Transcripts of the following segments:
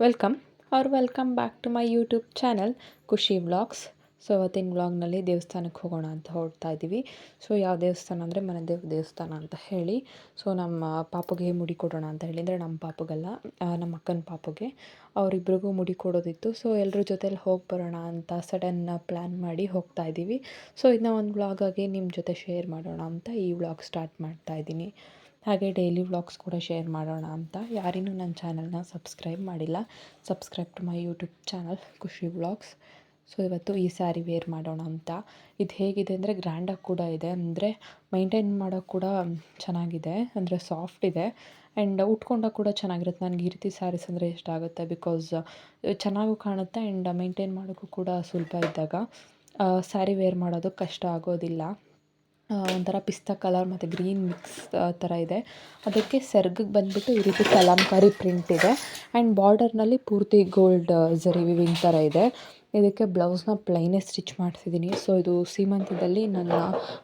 Welcome welcome back to my YouTube channel Khushi vlogs. So ಇವತ್ತಿನ ವ್ಲಾಗ್ನಲ್ಲಿ ದೇವಸ್ಥಾನಕ್ಕೆ ಹೋಗೋಣ ಅಂತ ಹೊರಡ್ತಾ ಇದ್ದೀವಿ. ಸೊ ಯಾವ ದೇವಸ್ಥಾನ ಅಂದರೆ ಮನೆ ದೇವಸ್ಥಾನ ಅಂತ ಹೇಳಿ. ಸೊ ನಮ್ಮ ಪಾಪುಗೆ ಮುಡಿ ಕೊಡೋಣ ಅಂತ ಹೇಳಿ, ಅಂದರೆ ನಮ್ಮ ಪಾಪುಗಲ್ಲ, ನಮ್ಮ ಅಕ್ಕನ ಪಾಪುಗೆ, ಅವರಿಬ್ರಿಗೂ ಮುಡಿ ಕೊಡೋದಿತ್ತು. ಸೊ ಎಲ್ಲರ ಜೊತೆಲಿ ಹೋಗಿ ಬರೋಣ ಅಂತ ಸಡನ್ ಪ್ಲ್ಯಾನ್ ಮಾಡಿ ಹೋಗ್ತಾ ಇದ್ದೀವಿ. ಸೊ ಇದನ್ನ ಒಂದು ವ್ಲಾಗಾಗಿ ನಿಮ್ಮ ಜೊತೆ ಶೇರ್ ಮಾಡೋಣ ಅಂತ ಈ ವ್ಲಾಗ್ ಸ್ಟಾರ್ಟ್ ಮಾಡ್ತಾ ಇದ್ದೀನಿ. ಹಾಗೆ ಡೈಲಿ ವ್ಲಾಗ್ಸ್ ಕೂಡ ಶೇರ್ ಮಾಡೋಣ ಅಂತ. ಯಾರಿನ್ನೂ ನನ್ನ ಚಾನಲ್ನ ಸಬ್ಸ್ಕ್ರೈಬ್ ಮಾಡಿಲ್ಲ, subscribe to my YouTube channel Khushi vlogs. So ಇವತ್ತು ಈ ಸ್ಯಾರಿ ವೇರ್ ಮಾಡೋಣ ಅಂತ. ಇದು ಹೇಗಿದೆ ಅಂದರೆ ಗ್ರ್ಯಾಂಡಾಗಿ ಕೂಡ ಇದೆ, ಅಂದರೆ ಮೈಂಟೈನ್ ಮಾಡೋಕ್ಕೆ ಕೂಡ ಚೆನ್ನಾಗಿದೆ, ಅಂದರೆ ಸಾಫ್ಟ್ ಇದೆ. ಆ್ಯಂಡ್ ಉಟ್ಕೊಂಡಾಗ ಕೂಡ ಚೆನ್ನಾಗಿರುತ್ತೆ. ನನಗೆ ಈ ರೀತಿ ಸ್ಯಾರೀಸ್ ಅಂದರೆ ಇಷ್ಟ ಆಗುತ್ತೆ, ಬಿಕಾಸ್ ಚೆನ್ನಾಗೂ ಕಾಣುತ್ತೆ ಆ್ಯಂಡ್ ಮೈಂಟೈನ್ ಮಾಡೋಕ್ಕೂ ಕೂಡ ಸುಲಭ ಇದ್ದಾಗ ಸ್ಯಾರಿ ವೇರ್ ಮಾಡೋದು ಕಷ್ಟ ಆಗೋದಿಲ್ಲ. ಒಂಥರ ಪಿಸ್ತಾ ಕಲರ್ ಮತ್ತು ಗ್ರೀನ್ ಮಿಕ್ಸ್ ಥರ ಇದೆ. ಅದಕ್ಕೆ ಸೆರ್ಗಿಗೆ ಬಂದುಬಿಟ್ಟು ಈ ರೀತಿ ಕಲಾಂಕಾರಿ ಪ್ರಿಂಟ್ ಇದೆ ಆ್ಯಂಡ್ ಬಾರ್ಡರ್ನಲ್ಲಿ ಪೂರ್ತಿ ಗೋಲ್ಡ್ ಝರಿ ವಿವಿಂಗ್ ಥರ ಇದೆ. ಇದಕ್ಕೆ ಬ್ಲೌಸ್ನ ಪ್ಲೈನೇ ಸ್ಟಿಚ್ ಮಾಡಿಸಿದ್ದೀನಿ. ಸೊ ಇದು ಸೀಮಂತದಲ್ಲಿ ನನ್ನ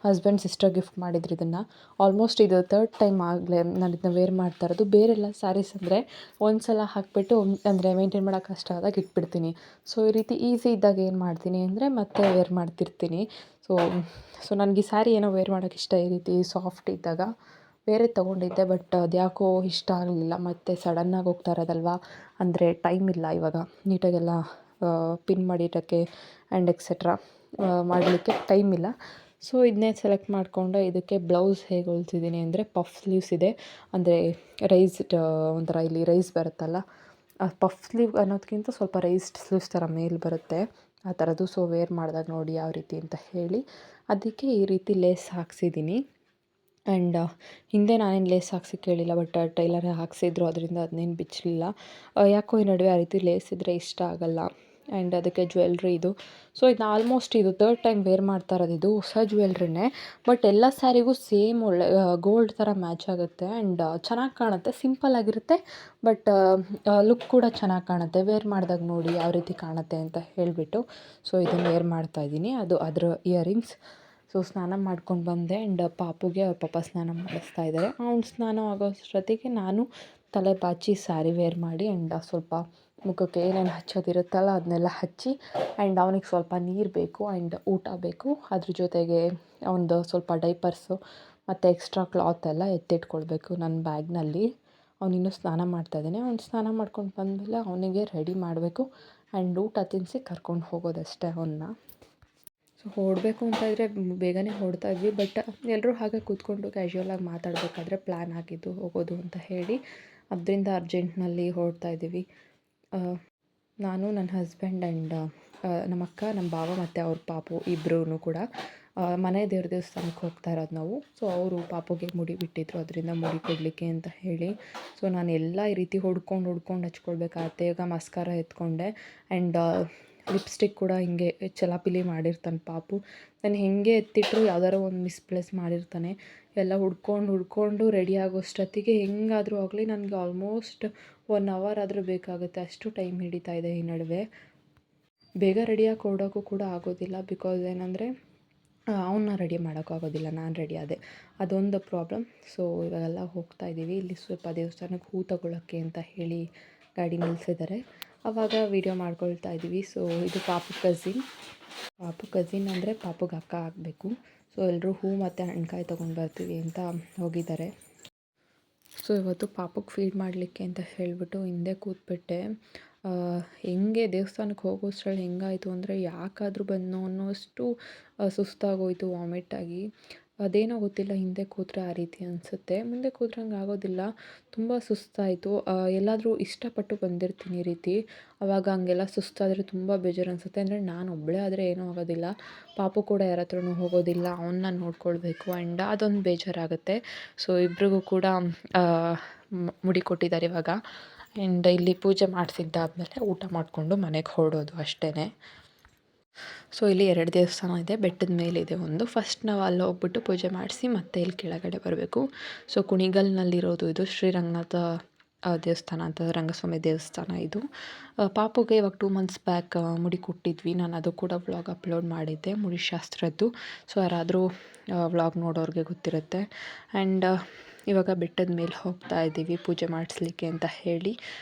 ಹಸ್ಬೆಂಡ್ ಸಿಸ್ಟರ್ ಗಿಫ್ಟ್ ಮಾಡಿದ್ರು ಇದನ್ನು. ಆಲ್ಮೋಸ್ಟ್ ಇದು 3rd ಟೈಮ್ ಆಗಲೇ ನಾನು ಇದನ್ನ ವೇರ್ ಮಾಡ್ತಾ ಇರೋದು. ಬೇರೆಲ್ಲ ಸ್ಯಾರೀಸ್ ಅಂದರೆ ಒಂದು ಸಲ ಹಾಕಿಬಿಟ್ಟು ಅಂದರೆ ಮೇಂಟೈನ್ ಮಾಡೋಕ್ಕೆ ಕಷ್ಟ ಆದಾಗ ಇಟ್ಬಿಡ್ತೀನಿ. ಸೊ ಈ ರೀತಿ ಈಸಿ ಇದ್ದಾಗ ಏನು ಮಾಡ್ತೀನಿ ಅಂದರೆ ಮತ್ತೆ ವೇರ್ ಮಾಡ್ತಿರ್ತೀನಿ. ಸೊ ನನಗೆ ಈ ಸ್ಯಾರಿ ಏನೋ ವೇರ್ ಮಾಡೋಕ್ಕೆ ಇಷ್ಟ, ಈ ರೀತಿ ಸಾಫ್ಟ್ ಇದ್ದಾಗ. ಬೇರೆ ತೊಗೊಂಡಿದ್ದೆ, ಬಟ್ ಅದ್ಯಾಕೋ ಇಷ್ಟ ಆಗಲಿಲ್ಲ. ಮತ್ತು ಸಡನ್ನಾಗಿ ಹೋಗ್ತಾ ಇರೋದಲ್ವ, ಅಂದರೆ ಟೈಮ್ ಇಲ್ಲ ಇವಾಗ ನೀಟಾಗೆಲ್ಲ ಪಿನ್ ಮಾಡಿಡೋಕ್ಕೆ ಆ್ಯಂಡ್ ಎಕ್ಸೆಟ್ರಾ ಮಾಡಲಿಕ್ಕೆ ಟೈಮ್ ಇಲ್ಲ. ಸೊ ಇದನ್ನೇ ಸೆಲೆಕ್ಟ್ ಮಾಡಿಕೊಂಡು ಇದಕ್ಕೆ ಬ್ಲೌಸ್ ಹೇಗೆ ಹೊಲ್ಸಿದ್ದೀನಿ ಅಂದರೆ ಪಫ್ ಸ್ಲೀವ್ಸ್ ಇದೆ, ಅಂದರೆ ರೈಸ್ಡ್ ಒಂಥರ ಇಲ್ಲಿ ರೈಸ್ ಬರುತ್ತಲ್ಲ, ಪಫ್ ಸ್ಲೀವ್ ಅನ್ನೋದಕ್ಕಿಂತ ಸ್ವಲ್ಪ ರೈಸ್ಡ್ ಸ್ಲೀವ್ಸ್ ಥರ ಮೇಲೆ ಬರುತ್ತೆ ಆ ಥರದ್ದು. ಸೊ ವೇರ್ ಮಾಡಿದಾಗ ನೋಡಿ ಯಾವ ರೀತಿ ಅಂತ ಹೇಳಿ ಅದಕ್ಕೆ ಈ ರೀತಿ ಲೇಸ್ ಹಾಕ್ಸಿದ್ದೀನಿ. ಆ್ಯಂಡ್ ಹಿಂದೆ ನಾನೇನು ಲೇಸ್ ಹಾಕ್ಸಿ ಕೇಳಿಲ್ಲ, ಬಟ್ ಟೈಲರೇ ಹಾಕ್ಸಿದ್ರು, ಅದರಿಂದ ಅದನ್ನೇನು ಬಿಚ್ಚಲಿಲ್ಲ. ಯಾಕೋ ಈ ನಡುವೆ ಆ ರೀತಿ ಲೇಸ್ ಇದ್ದರೆ ಇಷ್ಟ ಆಗಲ್ಲ. ಆ್ಯಂಡ್ ಅದಕ್ಕೆ ಜ್ಯುವೆಲ್ರಿ ಇದು. ಸೊ ಇದನ್ನ ಆಲ್ಮೋಸ್ಟ್ ಇದು 3rd ಟೈಮ್ ವೇರ್ ಮಾಡ್ತಾ ಇರೋದು. ಇದು ಹೊಸ ಜ್ಯುವೆಲ್ರಿನೇ, ಬಟ್ ಎಲ್ಲ ಸ್ಯಾರಿಗೂ ಸೇಮ್ ಒಳ್ಳೆ ಗೋಲ್ಡ್ ಥರ ಮ್ಯಾಚ್ ಆಗುತ್ತೆ ಆ್ಯಂಡ್ ಚೆನ್ನಾಗಿ ಕಾಣುತ್ತೆ. ಸಿಂಪಲ್ ಆಗಿರುತ್ತೆ, ಬಟ್ ಲುಕ್ ಕೂಡ ಚೆನ್ನಾಗಿ ಕಾಣುತ್ತೆ. ವೇರ್ ಮಾಡಿದಾಗ ನೋಡಿ ಯಾವ ರೀತಿ ಕಾಣುತ್ತೆ ಅಂತ ಹೇಳಿಬಿಟ್ಟು ಸೊ ಇದನ್ನು ವೇರ್ ಮಾಡ್ತಾಯಿದ್ದೀನಿ. ಅದು ಅದರ ಇಯರಿಂಗ್ಸ್. ಸೊ ಸ್ನಾನ ಮಾಡ್ಕೊಂಡು ಬಂದೆ ಆ್ಯಂಡ್ ಪಾಪುಗೆ ಅವ್ರ ಪಾಪ ಸ್ನಾನ ಮಾಡಿಸ್ತಾ ಇದ್ದಾರೆ. ಅವ್ನು ಸ್ನಾನ ಆಗೋಷ್ಟೊತ್ತಿಗೆ ನಾನು ತಲೆ ಬಾಚಿ ಸ್ಯಾರಿ ವೇರ್ ಮಾಡಿ ಆ್ಯಂಡ್ ಸ್ವಲ್ಪ ಮುಖಕ್ಕೆ ಏನೇನು ಹಚ್ಚೋದಿರುತ್ತಲ್ಲ ಅದನ್ನೆಲ್ಲ ಹಚ್ಚಿ, ಆ್ಯಂಡ್ ಅವನಿಗೆ ಸ್ವಲ್ಪ ನೀರು ಬೇಕು ಆ್ಯಂಡ್ ಊಟ ಬೇಕು. ಅದ್ರ ಜೊತೆಗೆ ಒಂದು ಸ್ವಲ್ಪ ಡೈಪರ್ಸು ಮತ್ತು ಎಕ್ಸ್ಟ್ರಾ ಕ್ಲಾತ್ ಎಲ್ಲ ಎತ್ತಿಟ್ಕೊಳ್ಬೇಕು ನನ್ನ ಬ್ಯಾಗ್ನಲ್ಲಿ. ಅವನಿನ್ನೂ ಸ್ನಾನ ಮಾಡ್ತಾಯಿದ್ದಾನೆ. ಅವ್ನು ಸ್ನಾನ ಮಾಡ್ಕೊಂಡು ಬಂದಮೇಲೆ ಅವನಿಗೆ ರೆಡಿ ಮಾಡಬೇಕು ಆ್ಯಂಡ್ ಊಟ ತಿನ್ನಿಸಿ ಕರ್ಕೊಂಡು ಹೋಗೋದಷ್ಟೇ ಅವನ್ನ. ಸೊ ಹೊರಡಬೇಕು ಅಂತ ಇದ್ದರೆ ಬೇಗನೆ ಹೊರಡ್ತಾ ಇದ್ವಿ, ಬಟ್ ಎಲ್ಲರೂ ಹಾಗೆ ಕೂತ್ಕೊಂಡು ಕ್ಯಾಶುಯಲಾಗಿ ಮಾತಾಡಬೇಕಾದ್ರೆ ಪ್ಲ್ಯಾನ್ ಆಗಿದ್ದು ಹೋಗೋದು ಅಂತ ಹೇಳಿ, ಅದರಿಂದ ಅರ್ಜೆಂಟ್ನಲ್ಲಿ ಹೊರಡ್ತಾ ಇದ್ದೀವಿ. ನಾನು, ನನ್ನ ಹಸ್ಬೆಂಡ್ ಆ್ಯಂಡ್ ನಮ್ಮ ಅಕ್ಕ, ನಮ್ಮ ಭಾವ ಮತ್ತು ಅವ್ರ ಪಾಪು ಇಬ್ಬರೂ ಕೂಡ ಮನೆ ದೇವಸ್ಥಾನಕ್ಕೆ ಹೋಗ್ತಾ ಇರೋದು ನಾವು. ಸೊ ಅವರು ಪಾಪುಗೆ ಮುಡಿ ಬಿಟ್ಟಿದ್ರು, ಅದರಿಂದ ಮುಡಿ ಕೊಡಲಿಕ್ಕೆ ಅಂತ ಹೇಳಿ. ಸೊ ನಾನು ಎಲ್ಲ ಈ ರೀತಿ ಹೊಡ್ಕೊಂಡು ಹಚ್ಕೊಳ್ಬೇಕಾಗತ್ತೆ. ಈಗ ಮಸ್ಕಾರ ಎತ್ಕೊಂಡೆ ಆ್ಯಂಡ್ ಲಿಪ್ಸ್ಟಿಕ್ ಕೂಡ ಹಿಂಗೆ ಚಲಾಪಿಲಿ ಮಾಡಿರ್ತಾನೆ ಪಾಪು. ನಾನು ಹೇಗೆ ಎತ್ತಿಟ್ಟರು ಯಾವ್ದಾರು ಒಂದು ಮಿಸ್ಪ್ಲೇಸ್ ಮಾಡಿರ್ತಾನೆ. ಎಲ್ಲ ಹುಡ್ಕೊಂಡು ರೆಡಿ ಆಗೋಷ್ಟೊತ್ತಿಗೆ ಹೆಂಗಾದರೂ ಆಗಲಿ ನನಗೆ ಆಲ್ಮೋಸ್ಟ್ 1 ಅವರ್ ಆದರೂ ಬೇಕಾಗುತ್ತೆ, ಅಷ್ಟು ಟೈಮ್ ಹಿಡಿತಾ ಇದೆ ಈ ನಡುವೆ. ಬೇಗ ರೆಡಿಯಾಗಿ ಹೊರಡೋಕ್ಕೂ ಕೂಡ ಆಗೋದಿಲ್ಲ, ಬಿಕಾಸ್ ಏನಂದರೆ ಅವನ್ನ ರೆಡಿ ಮಾಡೋಕ್ಕಾಗೋದಿಲ್ಲ, ನಾನು ರೆಡಿ ಆದೆ, ಅದೊಂದು ಪ್ರಾಬ್ಲಮ್. ಸೊ ಇವಾಗೆಲ್ಲ ಹೋಗ್ತಾ ಇದ್ದೀವಿ. ಇಲ್ಲಿ ಸ್ವಲ್ಪ ದೇವಸ್ಥಾನಕ್ಕೆ ಹೂ ತಗೊಳ್ಳೋಕ್ಕೆ ಅಂತ ಹೇಳಿ ಗಾಡಿ ನಿಲ್ಲಿಸಿದ್ದಾರೆ, ಆವಾಗ ವೀಡಿಯೋ ಮಾಡ್ಕೊಳ್ತಾ ಇದ್ದೀವಿ. ಸೊ ಇದು ಪಾಪು ಕಝಿನ್ ಅಂದರೆ ಪಾಪುಗೆ ಅಕ್ಕ ಆಗಬೇಕು. ಸೊ ಎಲ್ಲರೂ ಹೂ ಮತ್ತು ಹಣ್ಕಾಯಿ ತೊಗೊಂಡು ಬರ್ತೀವಿ ಅಂತ ಹೋಗಿದ್ದಾರೆ. ಸೊ ಇವತ್ತು ಪಾಪುಗೆ ಫೀಡ್ ಮಾಡಲಿಕ್ಕೆ ಅಂತ ಹೇಳಿಬಿಟ್ಟು ಹಿಂದೆ ಕೂತ್ಬಿಟ್ಟೆ. ಹೆಂಗೆ ದೇವಸ್ಥಾನಕ್ಕೆ ಹೋಗೋಷ್ಟ್ರಲ್ಲಿ ಹೆಂಗಾಯಿತು ಅಂದರೆ ಯಾಕಾದರೂ ಬಂದನೋ ಅನ್ನೋಷ್ಟು ಸುಸ್ತಾಗೋಯಿತು, ವಾಮಿಟ್ಟಾಗಿ. ಅದೇನೋ ಗೊತ್ತಿಲ್ಲ, ಹಿಂದೆ ಕೂತ್ರೆ ಆ ರೀತಿ ಅನಿಸುತ್ತೆ, ಮುಂದೆ ಕೂತ್ರೆ ಹಂಗೆ ಆಗೋದಿಲ್ಲ. ತುಂಬ ಸುಸ್ತಾಯಿತು. ಎಲ್ಲಾದರೂ ಇಷ್ಟಪಟ್ಟು ಬಂದಿರ್ತೀನಿ ಈ ರೀತಿ, ಆವಾಗ ಹಂಗೆಲ್ಲ ಸುಸ್ತಾದರೆ ತುಂಬ ಬೇಜಾರು ಅನಿಸುತ್ತೆ. ಅಂದರೆ ನಾನು ಒಬ್ಬಳೇ ಆದರೆ ಏನೂ ಆಗೋದಿಲ್ಲ, ಪಾಪು ಕೂಡ ಯಾರ ಹತ್ರನೂ ಹೋಗೋದಿಲ್ಲ, ಅವನ್ನ ನೋಡ್ಕೊಳ್ಬೇಕು ಆ್ಯಂಡ್ ಅದೊಂದು ಬೇಜಾರಾಗುತ್ತೆ. ಸೊ ಇಬ್ರಿಗೂ ಕೂಡ ಮುಡಿ ಕೊಟ್ಟಿದ್ದಾರೆ ಇವಾಗ. ಆ್ಯಂಡ್ ಇಲ್ಲಿ ಪೂಜೆ ಮಾಡಿಸಿದ್ದಾದಮೇಲೆ ಊಟ ಮಾಡಿಕೊಂಡು ಮನೆಗೆ ಹೊರಡೋದು ಅಷ್ಟೇ. ಸೊ ಇಲ್ಲಿ 2 ದೇವಸ್ಥಾನ ಇದೆ, ಬೆಟ್ಟದ ಮೇಲಿದೆ ಒಂದು. ಫಸ್ಟ್ ನಾವು ಅಲ್ಲಿ ಹೋಗ್ಬಿಟ್ಟು ಪೂಜೆ ಮಾಡಿಸಿ ಮತ್ತೆ ಇಲ್ಲಿ ಕೆಳಗಡೆ ಬರಬೇಕು. ಸೊ ಕುಣಿಗಲ್ನಲ್ಲಿರೋದು ಇದು ಶ್ರೀರಂಗನಾಥ ದೇವಸ್ಥಾನ ಅಂತ, ರಂಗಸ್ವಾಮಿ ದೇವಸ್ಥಾನ ಇದು. ಪಾಪುಗೆ ಇವಾಗ 2 ಮಂತ್ಸ್ ಬ್ಯಾಕ್ ಮುಡಿ ಕೊಟ್ಟಿದ್ವಿ, ನಾನು ಅದು ಕೂಡ ವ್ಲಾಗ್ ಅಪ್ಲೋಡ್ ಮಾಡಿದ್ದೆ, ಮುಡಿ ಶಾಸ್ತ್ರದ್ದು. ಸೊ ಯಾರಾದರೂ ವ್ಲಾಗ್ ನೋಡೋರಿಗೆ ಗೊತ್ತಿರುತ್ತೆ. ಆ್ಯಂಡ್ ಇವಾಗ ಬೆಟ್ಟದ ಮೇಲೆ ಹೋಗ್ತಾ ಇದ್ದೀವಿ ಪೂಜೆ ಮಾಡಿಸ್ಲಿಕ್ಕೆ ಅಂತ ಹೇಳಿ.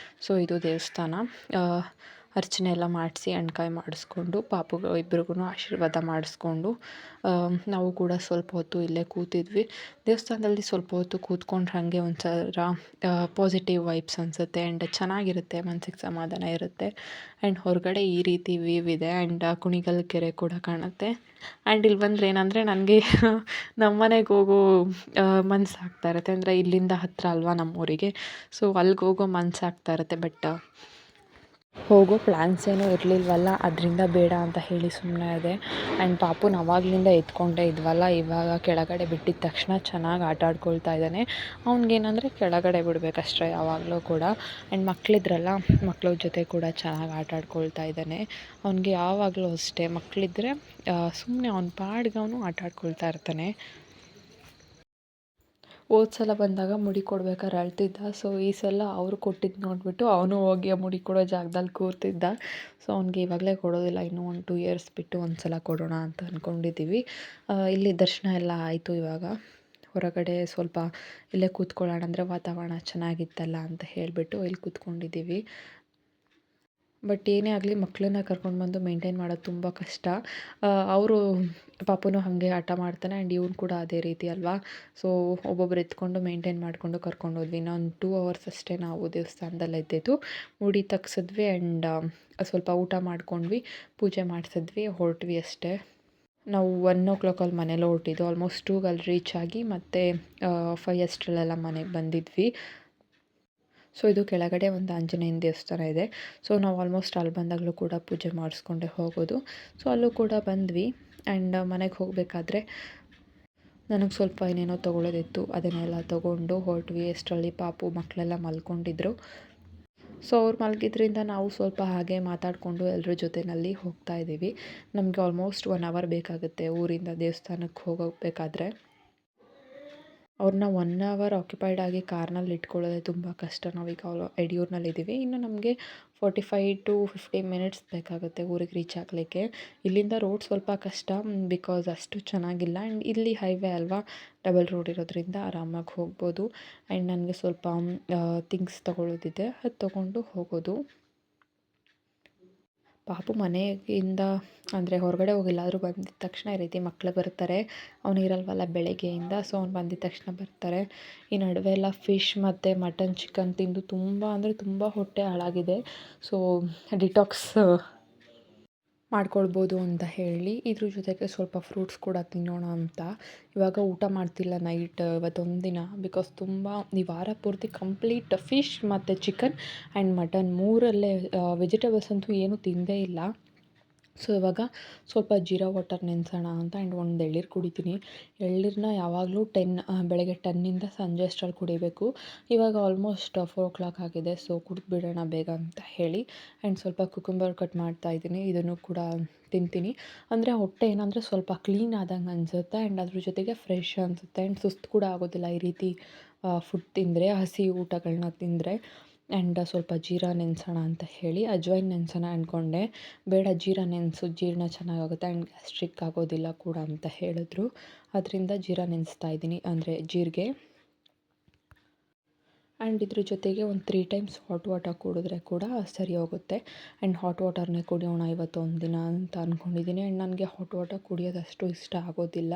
ಸೊ ಇದು ದೇವಸ್ಥಾನ. ಅರ್ಚನೆ ಎಲ್ಲ ಮಾಡಿಸಿ ಎಣ್ಕಾಯಿ ಮಾಡಿಸ್ಕೊಂಡು ಪಾಪುಗಳು ಇಬ್ರಿಗೂ ಆಶೀರ್ವಾದ ಮಾಡಿಸ್ಕೊಂಡು ನಾವು ಕೂಡ ಸ್ವಲ್ಪ ಹೊತ್ತು ಇಲ್ಲೇ ಕೂತಿದ್ವಿ. ದೇವಸ್ಥಾನದಲ್ಲಿ ಸ್ವಲ್ಪ ಹೊತ್ತು ಕೂತ್ಕೊಂಡ್ರೆ ಹಾಗೆ ಒಂಥರ ಪಾಸಿಟಿವ್ ವೈಬ್ಸ್ ಅನಿಸುತ್ತೆ ಆ್ಯಂಡ್ ಚೆನ್ನಾಗಿರುತ್ತೆ, ಮನಸ್ಸಿಗೆ ಸಮಾಧಾನ ಇರುತ್ತೆ. ಆ್ಯಂಡ್ ಹೊರಗಡೆ ಈ ರೀತಿ ವ್ಯೂ ಇದೆ ಆ್ಯಂಡ್ ಕುಣಿಗಲ್ ಕೆರೆ ಕೂಡ ಕಾಣುತ್ತೆ. ಆ್ಯಂಡ್ ಇಲ್ಲಿ ಬಂದರೆ ಏನಂದರೆ ನನಗೆ ನಮ್ಮ ಮನೆಗೆ ಹೋಗೋ ಮನಸ್ಸಾಗ್ತಾ ಇರುತ್ತೆ. ಅಂದರೆ ಇಲ್ಲಿಂದ ಹತ್ತಿರ ಅಲ್ವಾ ನಮ್ಮೂರಿಗೆ, ಸೊ ಅಲ್ಲಿಗೆ ಹೋಗೋ ಮನಸ್ಸಾಗ್ತಾ ಇರುತ್ತೆ. ಬಟ್ ಹೋಗೋ ಪ್ಲ್ಯಾನ್ಸ್ ಏನೂ ಇರಲಿಲ್ವಲ್ಲ, ಅದರಿಂದ ಬೇಡ ಅಂತ ಹೇಳಿ ಸುಮ್ಮನೆ ಅದೇ. ಆ್ಯಂಡ್ ಪಾಪುನ ಅವಾಗಲಿಂದ ಎತ್ಕೊಂಡೇ ಇದ್ವಲ್ಲ, ಇವಾಗ ಕೆಳಗಡೆ ಬಿಟ್ಟಿದ ತಕ್ಷಣ ಚೆನ್ನಾಗಿ ಆಟ ಆಡ್ಕೊಳ್ತಾ ಇದ್ದಾನೆ. ಅವ್ನಿಗೇನಂದರೆ ಕೆಳಗಡೆ ಬಿಡಬೇಕಷ್ಟೇ ಯಾವಾಗಲೂ ಕೂಡ. ಆ್ಯಂಡ್ ಮಕ್ಕಳಿದ್ರಲ್ಲ, ಮಕ್ಕಳ ಜೊತೆ ಕೂಡ ಚೆನ್ನಾಗಿ ಆಟ ಆಡ್ಕೊಳ್ತಾ ಇದ್ದಾನೆ. ಅವ್ನಿಗೆ ಯಾವಾಗಲೂ ಅಷ್ಟೇ, ಮಕ್ಕಳಿದ್ರೆ ಸುಮ್ಮನೆ ಅವ್ನ ಪಾಡಿಗೆ ಅವನು ಆಟ ಆಡ್ಕೊಳ್ತಾ ಇರ್ತಾನೆ. ಹೋದ ಸಲ ಬಂದಾಗ ಮುಡಿ ಕೊಡ್ಬೇಕಾದ್ರೆ ಅಳ್ತಿದ್ದ. ಸೊ ಈ ಸಲ ಅವರು ಕೊಟ್ಟಿದ್ದು ನೋಡಿಬಿಟ್ಟು ಅವನು ಹೋಗಿ ಆ ಮುಡಿ ಕೊಡೋ ಜಾಗದಲ್ಲಿ ಕೂರ್ತಿದ್ದ. ಸೊ ಅವ್ನಿಗೆ ಇವಾಗಲೇ ಕೊಡೋದಿಲ್ಲ, ಇನ್ನೂ 1-2 ಇಯರ್ಸ್ ಬಿಟ್ಟು ಒಂದು ಸಲ ಕೊಡೋಣ ಅಂತ ಅಂದ್ಕೊಂಡಿದ್ದೀವಿ. ಇಲ್ಲಿ ದರ್ಶನ ಎಲ್ಲ ಆಯಿತು. ಇವಾಗ ಹೊರಗಡೆ ಸ್ವಲ್ಪ ಇಲ್ಲೇ ಕೂತ್ಕೊಳ್ಳೋಣ, ಅಂದರೆ ವಾತಾವರಣ ಚೆನ್ನಾಗಿತ್ತಲ್ಲ ಅಂತ ಹೇಳಿಬಿಟ್ಟು ಇಲ್ಲಿ ಕೂತ್ಕೊಂಡಿದ್ದೀವಿ. ಬಟ್ ಏನೇ ಆಗಲಿ ಮಕ್ಕಳನ್ನ ಕರ್ಕೊಂಡು ಬಂದು ಮೇಂಟೈನ್ ಮಾಡೋದು ತುಂಬ ಕಷ್ಟ. ಅವರು ಪಾಪುನು ಹಾಗೆ ಹಠ ಮಾಡ್ತಾನೆ ಆ್ಯಂಡ್ ಇವ್ನು ಕೂಡ ಅದೇ ರೀತಿ ಅಲ್ವಾ. ಸೊ ಒಬ್ಬೊಬ್ರು ಎತ್ಕೊಂಡು ಮೇಂಟೈನ್ ಮಾಡಿಕೊಂಡು ಕರ್ಕೊಂಡು ಹೋದ್ವಿ. ಇನ್ನೊಂದು 2 ಅವರ್ಸ್ ಅಷ್ಟೇ ನಾವು ದೇವಸ್ಥಾನದಲ್ಲಿ ಇದ್ದಿದ್ದು. ಮುಡಿ ತೆಗ್ಸಿದ್ವಿ ಆ್ಯಂಡ್ ಸ್ವಲ್ಪ ಊಟ ಮಾಡ್ಕೊಂಡ್ವಿ, ಪೂಜೆ ಮಾಡಿಸಿದ್ವಿ, ಹೊರಟ್ವಿ ಅಷ್ಟೇ. ನಾವು 1:00 ಅಲ್ಲಿ ಮನೇಲಿ ಹೊರಟಿದ್ದು. ಆಲ್ಮೋಸ್ಟ್ 2 ಅಲ್ಲಿ ರೀಚ್ ಆಗಿ ಮತ್ತೆ 5 ಅಷ್ಟರಲ್ಲೆಲ್ಲ ಮನೆಗೆ ಬಂದಿದ್ವಿ. ಸೊ ಇದು ಕೆಳಗಡೆ ಒಂದು ಆಂಜನೇಯನ ದೇವಸ್ಥಾನ ಇದೆ. ಸೊ ನಾವು ಆಲ್ಮೋಸ್ಟ್ ಅಲ್ಲಿ ಬಂದಾಗಲೂ ಕೂಡ ಪೂಜೆ ಮಾಡಿಸ್ಕೊಂಡೇ ಹೋಗೋದು. ಸೊ ಅಲ್ಲೂ ಕೂಡ ಬಂದ್ವಿ ಆ್ಯಂಡ್ ಮನೆಗೆ ಹೋಗಬೇಕಾದ್ರೆ ನನಗೆ ಸ್ವಲ್ಪ ಏನೇನೋ ತೊಗೊಳೋದಿತ್ತು, ಅದನ್ನೆಲ್ಲ ತೊಗೊಂಡು ಹೊರಟ್ವಿ. ಅಷ್ಟರಲ್ಲಿ ಪಾಪು ಮಕ್ಕಳೆಲ್ಲ ಮಲ್ಕೊಂಡಿದ್ರು. ಸೊ ಅವ್ರು ಮಲಗಿದ್ರಿಂದ ನಾವು ಸ್ವಲ್ಪ ಹಾಗೆ ಮಾತಾಡಿಕೊಂಡು ಎಲ್ಲರ ಜೊತೆಯಲ್ಲಿ ಹೋಗ್ತಾ ಇದ್ದೀವಿ. ನಮಗೆ ಆಲ್ಮೋಸ್ಟ್ 1 ಅವರ್ ಬೇಕಾಗುತ್ತೆ ಊರಿಂದ ದೇವಸ್ಥಾನಕ್ಕೆ ಹೋಗಬೇಕಾದ್ರೆ. ಅವ್ರನ್ನ 1 ಅವರ್ ಆಕ್ಯುಪೈಡ್ ಆಗಿ ಕಾರ್ನಲ್ಲಿ ಇಟ್ಕೊಳ್ಳೋದೇ ತುಂಬ ಕಷ್ಟ. ನಾವೀಗ ಯಡಿಯೂರಿನಲ್ಲಿದ್ದೀವಿ. ಇನ್ನು ನಮಗೆ 45-50 ಮಿನಿಟ್ಸ್ ಬೇಕಾಗುತ್ತೆ ಊರಿಗೆ ರೀಚ್ ಆಗಲಿಕ್ಕೆ. ಇಲ್ಲಿಂದ ರೋಡ್ ಸ್ವಲ್ಪ ಕಷ್ಟ, ಬಿಕಾಸ್ ಅಷ್ಟು ಚೆನ್ನಾಗಿಲ್ಲ. ಆ್ಯಂಡ್ ಇಲ್ಲಿ ಹೈವೇ ಅಲ್ವಾ, ಡಬಲ್ ರೋಡ್ ಇರೋದ್ರಿಂದ ಆರಾಮಾಗಿ ಹೋಗ್ಬೋದು. ಆ್ಯಂಡ್ ನನಗೆ ಸ್ವಲ್ಪ ಥಿಂಗ್ಸ್ ತೊಗೊಳ್ಳೋದಿದೆ, ಅದು ತೊಗೊಂಡು ಹೋಗೋದು. ಪಾಪು ಮನೆಯಿಂದ ಅಂದರೆ ಹೊರಗಡೆ ಹೋಗಿಲ್ಲಾದರೂ ಬಂದಿದ್ದ ತಕ್ಷಣ ಈ ರೀತಿ ಮಕ್ಕಳು ಬರ್ತಾರೆ. ಅವನು ಇರಲ್ವಲ್ಲ ಬೆಳಗ್ಗೆಯಿಂದ, ಸೊ ಅವ್ನು ಬಂದಿದ್ದ ತಕ್ಷಣ ಬರ್ತಾರೆ. ಈ ನಡುವೆ ಎಲ್ಲ ಫಿಶ್ ಮತ್ತು ಮಟನ್, ಚಿಕನ್ ತಿಂದು ತುಂಬ ಅಂದರೆ ತುಂಬ ಹೊಟ್ಟೆ ಹಾಳಾಗಿದೆ. ಸೊ ಡಿಟಾಕ್ಸ್ ಮಾಡ್ಕೊಳ್ಬೋದು ಅಂತ ಹೇಳಿ ಇದ್ರ ಜೊತೆಗೆ ಸ್ವಲ್ಪ ಫ್ರೂಟ್ಸ್ ಕೂಡ ತಿನ್ನೋಣ ಅಂತ. ಇವಾಗ ಊಟ ಮಾಡ್ತಿಲ್ಲ ನೈಟ್ ಇವತ್ತೊಂದು ದಿನ, ಬಿಕಾಸ್ ತುಂಬ ಈ ವಾರ ಪೂರ್ತಿ ಕಂಪ್ಲೀಟ್ ಫಿಶ್ ಮತ್ತು ಚಿಕನ್ ಆ್ಯಂಡ್ ಮಟನ್ 3ರಲ್ಲೇ ವೆಜಿಟೇಬಲ್ಸ್ ಅಂತೂ ಏನೂ ತಿಂದೇ ಇಲ್ಲ. ಸೊ ಇವಾಗ ಸ್ವಲ್ಪ ಜೀರಾ ವಾಟರ್ ನೆನೆಸೋಣ ಅಂತ ಆ್ಯಂಡ್ ಒಂದು ಎಳ್ನೀರು ಕುಡಿತೀನಿ. ಎಳ್ನೀರನ್ನ ಯಾವಾಗಲೂ ಬೆಳಗ್ಗೆ 10ಇಂದ ಸಂಜೆ ಅಷ್ಟರಲ್ಲಿ ಕುಡಿಬೇಕು. ಇವಾಗ ಆಲ್ಮೋಸ್ಟ್ 4 ಆಗಿದೆ. ಸೊ ಕುಡಿದ್ಬಿಡೋಣ ಬೇಗ ಅಂತ ಹೇಳಿ ಆ್ಯಂಡ್ ಸ್ವಲ್ಪ ಕುಕುಂಬರ್ ಕಟ್ ಮಾಡ್ತಾ ಇದ್ದೀನಿ. ಇದನ್ನು ಕೂಡ ತಿಂತೀನಿ. ಅಂದರೆ ಹೊಟ್ಟೆ ಏನಂದರೆ ಸ್ವಲ್ಪ ಕ್ಲೀನ್ ಆದಂಗೆ ಅನಿಸುತ್ತೆ ಆ್ಯಂಡ್ ಅದ್ರ ಜೊತೆಗೆ ಫ್ರೆಶ್ ಅನಿಸುತ್ತೆ ಆ್ಯಂಡ್ ಸುಸ್ತು ಕೂಡ ಆಗೋದಿಲ್ಲ ಈ ರೀತಿ ಫುಡ್ ತಿಂದರೆ, ಹಸಿ ಊಟಗಳನ್ನ ತಿಂದರೆ. ಆ್ಯಂಡ್ ಸ್ವಲ್ಪ ಜೀರಾ ನೆನೆಸೋಣ ಅಂತ ಹೇಳಿ ಅಜ್ವೈನ್ ನೆನೆಸೋಣ ಅಂದ್ಕೊಂಡೆ. ಬೇಡ ಜೀರಾ ನೆನೆಸು, ಜೀರ್ಣ ಚೆನ್ನಾಗಾಗುತ್ತೆ ಆ್ಯಂಡ್ ಗ್ಯಾಸ್ಟ್ರಿಕ್ ಆಗೋದಿಲ್ಲ ಕೂಡ ಅಂತ ಹೇಳಿದ್ರು. ಅದರಿಂದ ಜೀರಾ ನೆನೆಸ್ತಾ ಇದ್ದೀನಿ, ಅಂದರೆ ಜೀರಿಗೆ. ಆ್ಯಂಡ್ ಇದ್ರ ಜೊತೆಗೆ ಒಂದು 3 ಟೈಮ್ಸ್ ಹಾಟ್ ವಾಟರ್ ಕುಡಿದ್ರೆ ಕೂಡ ಸರಿ ಹೋಗುತ್ತೆ. ಆ್ಯಂಡ್ ಹಾಟ್ ವಾಟರ್ನೇ ಕುಡಿಯೋಣ ಇವತ್ತೊಂದು ದಿನ ಅಂತ ಅಂದ್ಕೊಂಡಿದ್ದೀನಿ. ಆ್ಯಂಡ್ ನನಗೆ ಹಾಟ್ ವಾಟರ್ ಕುಡಿಯೋದು ಅಷ್ಟು ಇಷ್ಟ ಆಗೋದಿಲ್ಲ.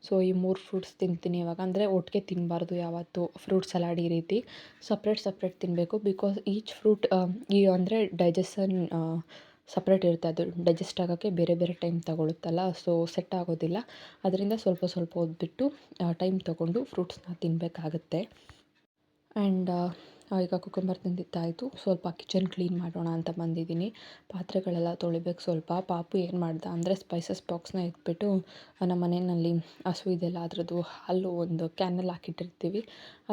ಸೊ ಈ 3 ಫ್ರೂಟ್ಸ್ ತಿಂತೀನಿ ಇವಾಗ. ಅಂದರೆ ಒಟ್ಟಿಗೆ ತಿನ್ನಬಾರ್ದು ಯಾವತ್ತೂ, ಫ್ರೂಟ್ ಸಲಾಡ್ ಈ ರೀತಿ ಸಪ್ರೇಟ್ ತಿನ್ನಬೇಕು. ಬಿಕಾಸ್ ಈಚ್ ಫ್ರೂಟ್ ಅಂದರೆ ಡೈಜೆಷನ್ ಸಪ್ರೇಟ್ ಇರುತ್ತೆ. ಅದು ಡೈಜೆಸ್ಟ್ ಆಗೋಕ್ಕೆ ಬೇರೆ ಬೇರೆ ಟೈಮ್ ತಗೊಳುತ್ತಲ್ಲ, ಸೊ ಸೆಟ್ ಆಗೋದಿಲ್ಲ. ಅದರಿಂದ ಸ್ವಲ್ಪ ಹೊತ್ತು ಟೈಮ್ ತೊಗೊಂಡು ಫ್ರೂಟ್ಸ್ನ ತಿನ್ನಬೇಕಾಗತ್ತೆ. ಆ್ಯಂಡ್ ಈಗ ಕುಕುಂಬರ್ ತಿಂದಿದ್ದಾಯಿತು. ಸ್ವಲ್ಪ ಕಿಚನ್ ಕ್ಲೀನ್ ಮಾಡೋಣ ಅಂತ ಬಂದಿದ್ದೀನಿ. ಪಾತ್ರೆಗಳೆಲ್ಲ ತೊಳಿಬೇಕು ಸ್ವಲ್ಪ. ಪಾಪು ಏನು ಮಾಡ್ದ ಅಂದರೆ ಸ್ಪೈಸಸ್ ಬಾಕ್ಸ್ನ ಎತ್ಬಿಟ್ಟು ನಮ್ಮ ಮನೆಯಲ್ಲಿ ಹಸು ಇದೆಯಲ್ಲ ಅದರದ್ದು ಹಾಲು ಒಂದು ಕ್ಯಾನಲ್ಲಿ ಹಾಕಿಟ್ಟಿರ್ತೀವಿ,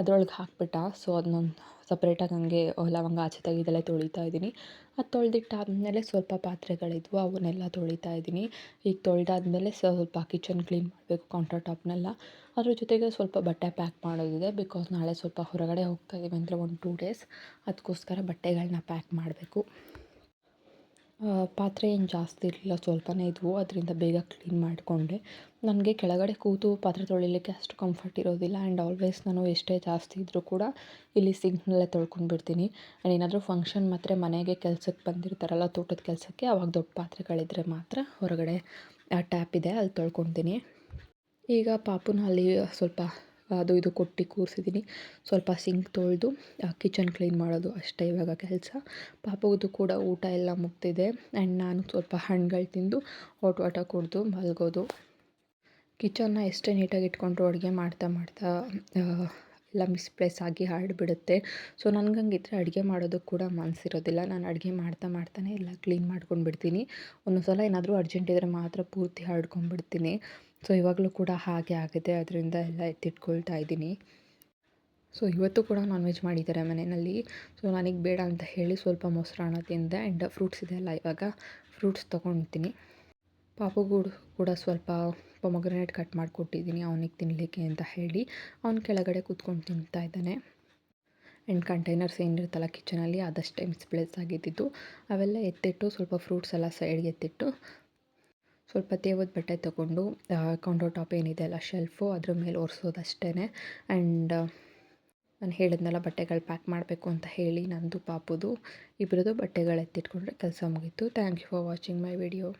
ಅದರೊಳಗೆ ಹಾಕ್ಬಿಟ್ಟ. ಸೊ ಅದನ್ನೊಂದು ಸಪ್ರೇಟಾಗಿ ಹಂಗೆ ಲವಂಗ ಆಚೆ ತೆಗೆದಲ್ಲೇ ತೊಳಿತಾ ಇದ್ದೀನಿ. ಅದು ತೊಳೆದಿಟ್ಟಾದ್ಮೇಲೆ ಸ್ವಲ್ಪ ಪಾತ್ರೆಗಳಿದ್ವು, ಅವನ್ನೆಲ್ಲ ತೊಳಿತಾ ಇದ್ದೀನಿ. ಈಗ ತೊಳೆದಾದ್ಮೇಲೆ ಸ್ವಲ್ಪ ಕಿಚನ್ ಕ್ಲೀನ್ ಮಾಡಬೇಕು, ಕೌಂಟರ್ ಟಾಪ್ನೆಲ್ಲ. ಅದ್ರ ಜೊತೆಗೆ ಸ್ವಲ್ಪ ಬಟ್ಟೆ ಪ್ಯಾಕ್ ಮಾಡೋದಿದೆ. ಬಿಕಾಸ್ ನಾಳೆ ಸ್ವಲ್ಪ ಹೊರಗಡೆ ಹೋಗ್ತಾಯಿದ್ದೀವಿ ಅಂದರೆ 1-2 ಡೇಸ್, ಅದಕ್ಕೋಸ್ಕರ ಬಟ್ಟೆಗಳನ್ನ ಪ್ಯಾಕ್ ಮಾಡಬೇಕು. ಪಾತ್ರೆ ಏನು ಜಾಸ್ತಿ ಇರಲಿಲ್ಲ, ಸ್ವಲ್ಪನೇ ಇದ್ವು. ಅದರಿಂದ ಬೇಗ ಕ್ಲೀನ್ ಮಾಡಿಕೊಂಡೆ. ನನಗೆ ಕೆಳಗಡೆ ಕೂತು ಪಾತ್ರೆ ತೊಳಿಲಿಕ್ಕೆ ಅಷ್ಟು ಕಂಫರ್ಟ್ ಇರೋದಿಲ್ಲ. ಆ್ಯಂಡ್ ಆಲ್ವೇಸ್ ನಾನು ಎಷ್ಟೇ ಜಾಸ್ತಿ ಇದ್ದರೂ ಕೂಡ ಇಲ್ಲಿ ಸಿಂಕ್ನಲ್ಲೇ ತೊಳ್ಕೊಂಡು ಬಿಡ್ತೀನಿ. ಆ್ಯಂಡ್ ಏನಾದರೂ ಫಂಕ್ಷನ್ ಮತ್ತು ಮನೆಗೆ ಕೆಲ್ಸಕ್ಕೆ ಬಂದಿರ್ತಾರಲ್ಲ, ತೋಟದ ಕೆಲಸಕ್ಕೆ, ಆವಾಗ ದೊಡ್ಡ ಪಾತ್ರೆಗಳಿದ್ದರೆ ಮಾತ್ರ ಹೊರಗಡೆ ಟ್ಯಾಪ್ ಇದೆ, ಅಲ್ಲಿ ತೊಳ್ಕೊತೀನಿ. ಈಗ ಪಾಪುನ ಅಲ್ಲಿ ಸ್ವಲ್ಪ ಅದು ಇದು ಕೊಟ್ಟು ಕೂರಿಸಿದ್ದೀನಿ. ಸ್ವಲ್ಪ ಸಿಂಕ್ ತೊಳೆದು ಕಿಚನ್ ಕ್ಲೀನ್ ಮಾಡೋದು ಅಷ್ಟೇ ಇವಾಗ ಕೆಲಸ. ಪಾಪುದು ಕೂಡ ಊಟ ಎಲ್ಲ ಮುಗ್ದಿದೆ. ಆ್ಯಂಡ್ ನಾನು ಸ್ವಲ್ಪ ಹಣ್ಣುಗಳು ತಿಂದು ವಾಟರ್ ಕುಡಿದು ಮಲಗೋದು. ಕಿಚನ್ನ ಎಷ್ಟೇ ನೀಟಾಗಿ ಇಟ್ಕೊಂಡ್ರು ಅಡುಗೆ ಮಾಡ್ತಾ ಮಾಡ್ತಾ ಎಲ್ಲ ಮಿಸ್ಪ್ಲೇಸ್ ಆಗಿ ಹರಡ್ಬಿಡುತ್ತೆ. ಸೊ ನನಗಂಗಿದ್ರೆ ಅಡುಗೆ ಮಾಡೋದಕ್ಕೆ ಕೂಡ ಮನಸ್ಸಿರೋದಿಲ್ಲ. ನಾನು ಅಡುಗೆ ಮಾಡ್ತಾನೆ ಎಲ್ಲ ಕ್ಲೀನ್ ಮಾಡ್ಕೊಂಡು ಬಿಡ್ತೀನಿ. ಒಂದೊಂದು ಸಲ ಏನಾದರೂ ಅರ್ಜೆಂಟ್ ಇದ್ದರೆ ಮಾತ್ರ ಪೂರ್ತಿ ಹರಡ್ಕೊಂಡ್ಬಿಡ್ತೀನಿ. ಸೊ ಇವಾಗಲೂ ಕೂಡ ಹಾಗೆ ಆಗಿದೆ. ಅದರಿಂದ ಎಲ್ಲ ಎತ್ತಿಟ್ಕೊಳ್ತಾ ಇದ್ದೀನಿ. ಸೊ ಇವತ್ತು ಕೂಡ ನಾನ್ ವೆಜ್ ಮಾಡಿದ್ದಾರೆ ಮನೆಯಲ್ಲಿ. ಸೊ ನನಗೆ ಬೇಡ ಅಂತ ಹೇಳಿ ಸ್ವಲ್ಪ ಮೊಸರನ್ನ ತಿಂದೆ. ಆ್ಯಂಡ್ ಫ್ರೂಟ್ಸ್ ಇದೆಯಲ್ಲ, ಇವಾಗ ಫ್ರೂಟ್ಸ್ ತೊಗೊಳ್ತೀನಿ. ಪಾಪುಗೂ ಕೂಡ ಸ್ವಲ್ಪ ಪೊಮೊಗ್ರೆನೇಟ್ ಕಟ್ ಮಾಡಿಕೊಟ್ಟಿದ್ದೀನಿ ಅವನಿಗೆ ತಿನ್ನಲಿಕ್ಕೆ ಅಂತ ಹೇಳಿ. ಅವ್ನು ಕೆಳಗಡೆ ಕೂತ್ಕೊಂಡು ತಿಂತಾ ಇದ್ದಾನೆ. ಆ್ಯಂಡ್ ಕಂಟೈನರ್ಸ್ ಏನಿರುತ್ತಲ್ಲ ಕಿಚನಲ್ಲಿ, ಅದಷ್ಟೇ ಮಿಸ್ಪ್ಲೇಸ್ ಆಗಿದ್ದಿದ್ದು ಅವೆಲ್ಲ ಎತ್ತಿಟ್ಟು, ಸ್ವಲ್ಪ ಫ್ರೂಟ್ಸ್ ಎಲ್ಲ ಸೈಡ್ಗೆ ಎತ್ತಿಟ್ಟು, ಸ್ವಲ್ಪ ತೇವದ ಬಟ್ಟೆ ತೊಗೊಂಡು ಕೌಂಟರ್ ಟಾಪ್ ಏನಿದೆ ಅಲ್ಲ ಶೆಲ್ಫು, ಅದ್ರ ಮೇಲೆ ಒರೆಸೋದಷ್ಟೇ. ಆ್ಯಂಡ್ ನಾನು ಹೇಳಿದ್ನಲ್ಲ ಬಟ್ಟೆಗಳು ಪ್ಯಾಕ್ ಮಾಡಬೇಕು ಅಂತ ಹೇಳಿ, ನಂದು ಪಾಪುದು ಇಬ್ಬರದು ಬಟ್ಟೆಗಳು ಎತ್ತಿಟ್ಕೊಂಡ್ರೆ ಕೆಲಸ ಮುಗೀತು. Thank you for watching my video.